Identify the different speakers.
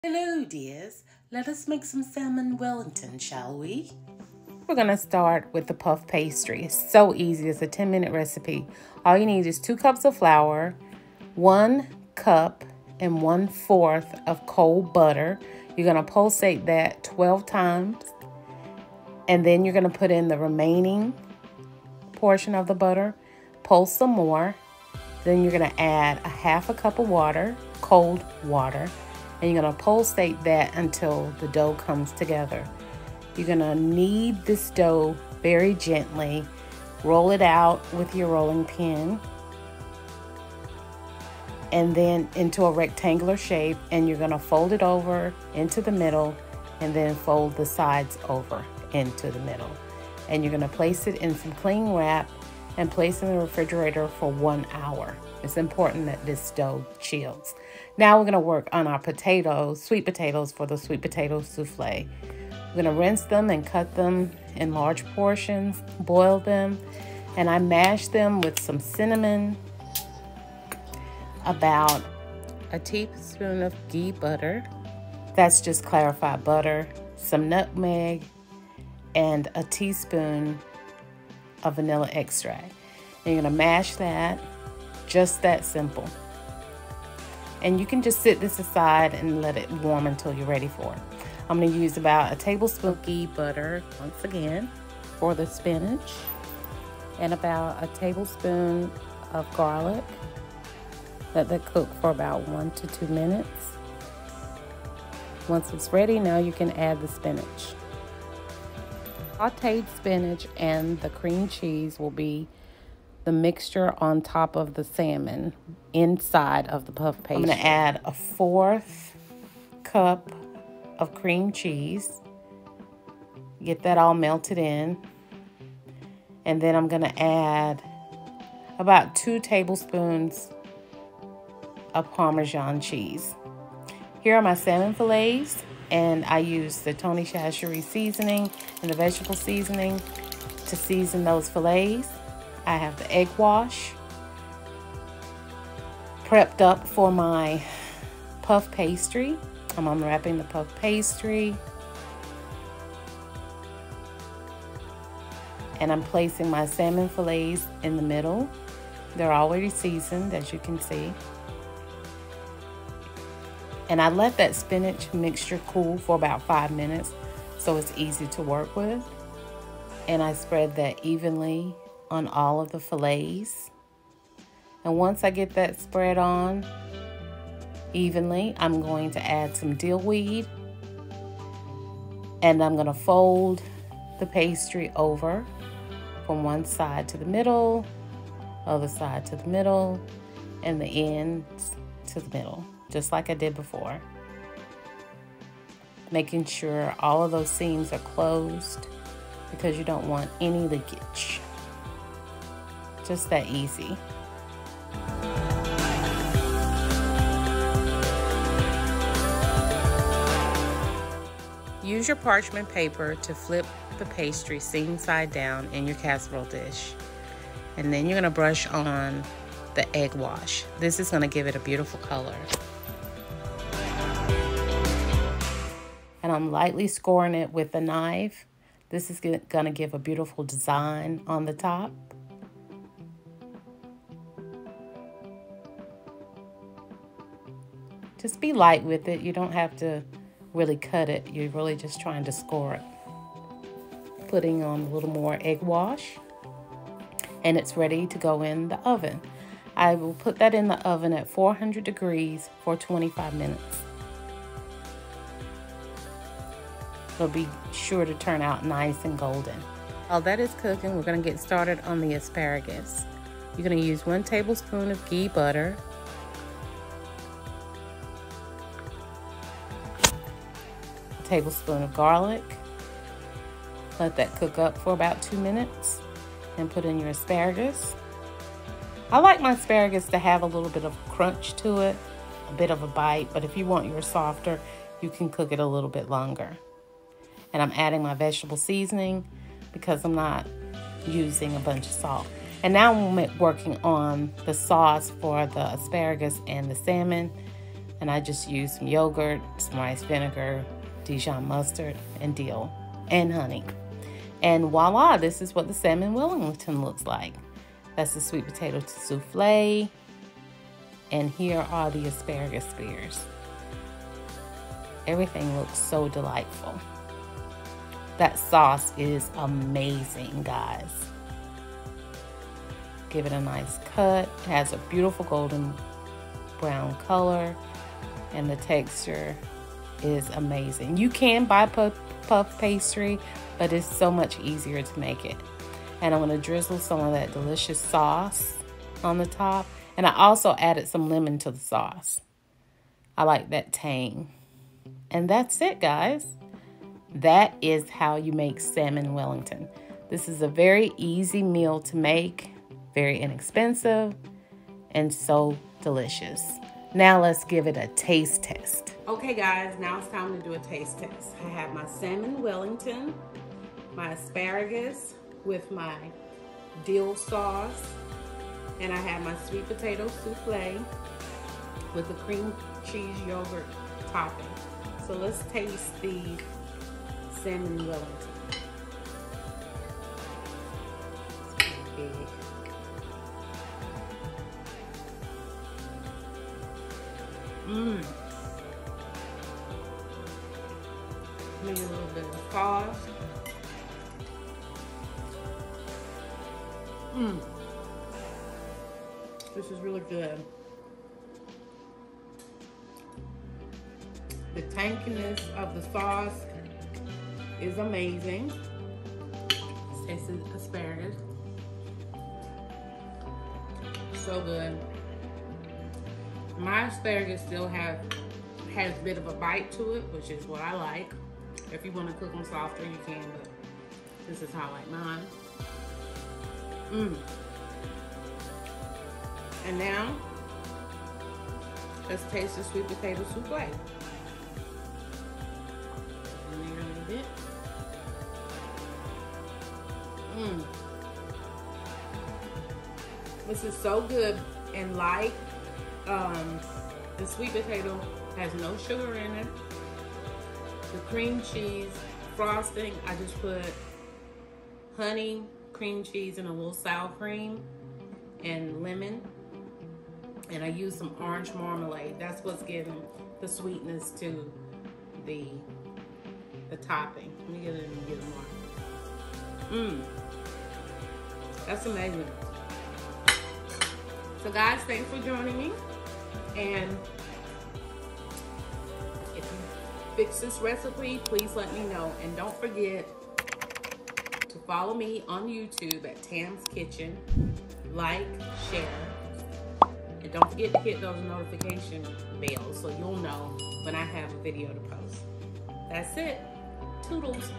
Speaker 1: Hello dears, let us make some Salmon Wellington, shall we?
Speaker 2: We're going to start with the puff pastry. It's so easy. It's a 10-minute recipe. All you need is 2 cups of flour, 1 cup and 1/4 of cold butter. You're going to pulsate that 12 times. And then you're going to put in the remaining portion of the butter, pulse some more. Then you're going to add a 1/2 cup of water, cold water. And you're going to pulsate that until the dough comes together. You're going to knead this dough very gently. Roll it out with your rolling pin. And then into a rectangular shape. And you're going to fold it over into the middle. And then fold the sides over into the middle. And you're going to place it in some cling wrap and place it in the refrigerator for 1 hour. It's important that this dough chills. Now we're going to work on our potatoes, sweet potatoes for the sweet potato souffle. We're going to rinse them and cut them in large portions, boil them, and I mash them with some cinnamon, about a teaspoon of ghee butter, that's just clarified butter, some nutmeg, and a teaspoon of vanilla extract. And you're going to mash that, just that simple. And you can just sit this aside and let it warm until you're ready for it. I'm going to use about a tablespoon of ghee butter, once again, for the spinach. And about a tablespoon of garlic. Let that cook for about 1 to 2 minutes. Once it's ready, now you can add the spinach. Sauteed spinach and the cream cheese will be the mixture on top of the salmon inside of the puff pastry. I'm going to add a 1/4 cup of cream cheese. Get that all melted in. And then I'm going to add about 2 tablespoons of Parmesan cheese. Here are my salmon fillets, and I use the Tony Chachere's seasoning and the vegetable seasoning to season those fillets. I have the egg wash prepped up for my puff pastry. I'm unwrapping the puff pastry. And I'm placing my salmon fillets in the middle. They're already seasoned, as you can see. And I let that spinach mixture cool for about 5 minutes so it's easy to work with. And I spread that evenly on all of the fillets. And once I get that spread on evenly, I'm going to add some dill weed. And I'm going to fold the pastry over from one side to the middle, other side to the middle, and the ends to the middle, just like I did before. Making sure all of those seams are closed because you don't want any leakage. Just that easy. Use your parchment paper to flip the pastry seam side down in your casserole dish. And then you're going to brush on the egg wash. This is going to give it a beautiful color. And I'm lightly scoring it with a knife. This is going to give a beautiful design on the top. Just be light with it. You don't have to really cut it. You're really just trying to score it. Putting on a little more egg wash. And it's ready to go in the oven. I will put that in the oven at 400 degrees for 25 minutes. It'll be sure to turn out nice and golden. While that is cooking, we're going to get started on the asparagus. You're going to use 1 tablespoon of ghee butter. A tablespoon of garlic. Let that cook up for about 2 minutes. And put in your asparagus. I like my asparagus to have a little bit of crunch to it, a bit of a bite, but if you want yours softer, you can cook it a little bit longer. And I'm adding my vegetable seasoning because I'm not using a bunch of salt. And now I'm working on the sauce for the asparagus and the salmon. And I just used some yogurt, some rice vinegar, Dijon mustard, and dill, and honey. And voila, this is what the Salmon Wellington looks like. That's the sweet potato souffle. And here are the asparagus spears. Everything looks so delightful. That sauce is amazing, guys. Give it a nice cut. It has a beautiful golden brown color, and the texture is amazing. You can buy puff pastry, but it's so much easier to make it. And I'm gonna drizzle some of that delicious sauce on the top. And I also added some lemon to the sauce. I like that tang. And that's it, guys. That is how you make Salmon Wellington. This is a very easy meal to make, very inexpensive, and so delicious. Now let's give it a taste test. Okay guys, now it's time to do a taste test. I have my Salmon Wellington, my asparagus with my dill sauce, and I have my sweet potato souffle with the cream cheese yogurt topping. So let's taste the Salmon Wellington. It's big. Maybe a little bit of sauce. This is really good. The tanginess of the sauce is amazing. Let's taste the asparagus. So good. My asparagus still has a bit of a bite to it, which is what I like. If you want to cook them softer, you can, but this is how I like mine. And now, let's taste the sweet potato souffle. In there a little bit. This is so good and light. The sweet potato has no sugar in it. The cream cheese frosting, I just put honey, cream cheese, and a little sour cream and lemon. And I use some orange marmalade. That's what's giving the sweetness to the topping. Let me get it and get more. That's amazing. So guys, thanks for joining me. And if you fix this recipe, please let me know. And don't forget to follow me on YouTube at Tam's Kitchen. Like, share. And don't forget to hit those notification bells so you'll know when I have a video to post. That's it. Toodles.